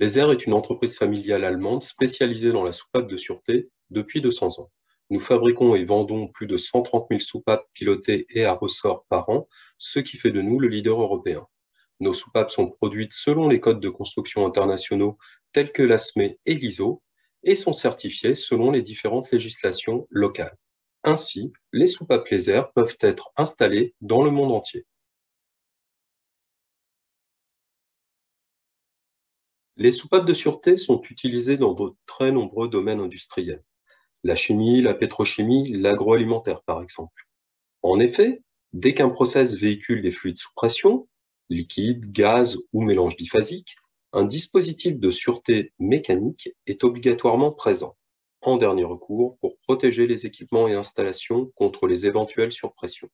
Weser est une entreprise familiale allemande spécialisée dans la soupape de sûreté depuis 200 ans. Nous fabriquons et vendons plus de 130 000 soupapes pilotées et à ressort par an, ce qui fait de nous le leader européen. Nos soupapes sont produites selon les codes de construction internationaux tels que l'ASME et l'ISO et sont certifiées selon les différentes législations locales. Ainsi, les soupapes laser peuvent être installées dans le monde entier. Les soupapes de sûreté sont utilisées dans de très nombreux domaines industriels. La chimie, la pétrochimie, l'agroalimentaire par exemple. En effet, dès qu'un process véhicule des fluides sous pression, liquide, gaz ou mélange diphasique, un dispositif de sûreté mécanique est obligatoirement présent, en dernier recours pour protéger les équipements et installations contre les éventuelles surpressions.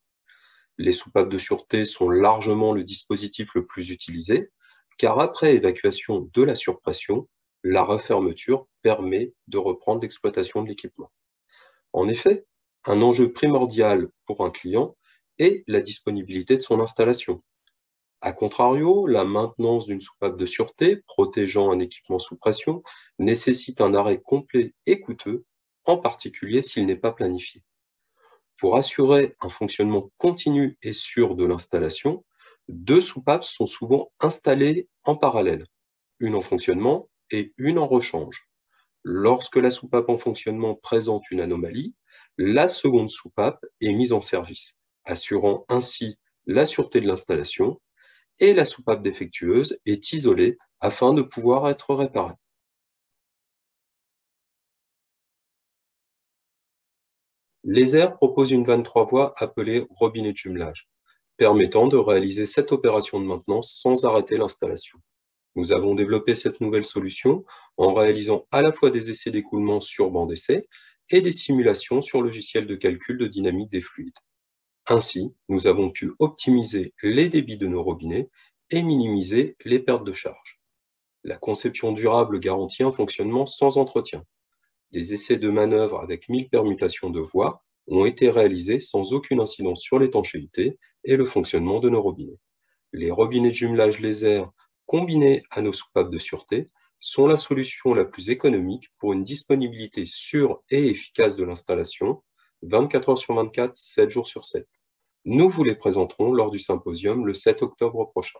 Les soupapes de sûreté sont largement le dispositif le plus utilisé, car après évacuation de la surpression, la refermeture permet de reprendre l'exploitation de l'équipement. En effet, un enjeu primordial pour un client est la disponibilité de son installation. A contrario, la maintenance d'une soupape de sûreté protégeant un équipement sous pression nécessite un arrêt complet et coûteux, en particulier s'il n'est pas planifié. Pour assurer un fonctionnement continu et sûr de l'installation, deux soupapes sont souvent installées en parallèle, une en fonctionnement et une en rechange. Lorsque la soupape en fonctionnement présente une anomalie, la seconde soupape est mise en service, assurant ainsi la sûreté de l'installation, et la soupape défectueuse est isolée afin de pouvoir être réparée. L'ESER propose une vanne 3 voies appelée robinet de jumelage, permettant de réaliser cette opération de maintenance sans arrêter l'installation. Nous avons développé cette nouvelle solution en réalisant à la fois des essais d'écoulement sur banc d'essai et des simulations sur logiciel de calcul de dynamique des fluides. Ainsi, nous avons pu optimiser les débits de nos robinets et minimiser les pertes de charge. La conception durable garantit un fonctionnement sans entretien. Des essais de manœuvre avec 1000 permutations de voies ont été réalisés sans aucune incidence sur l'étanchéité et le fonctionnement de nos robinets. Les robinets de jumelage laser combinés à nos soupapes de sûreté sont la solution la plus économique pour une disponibilité sûre et efficace de l'installation, 24 heures sur 24, 7 jours sur 7. Nous vous les présenterons lors du symposium le 7 octobre prochain.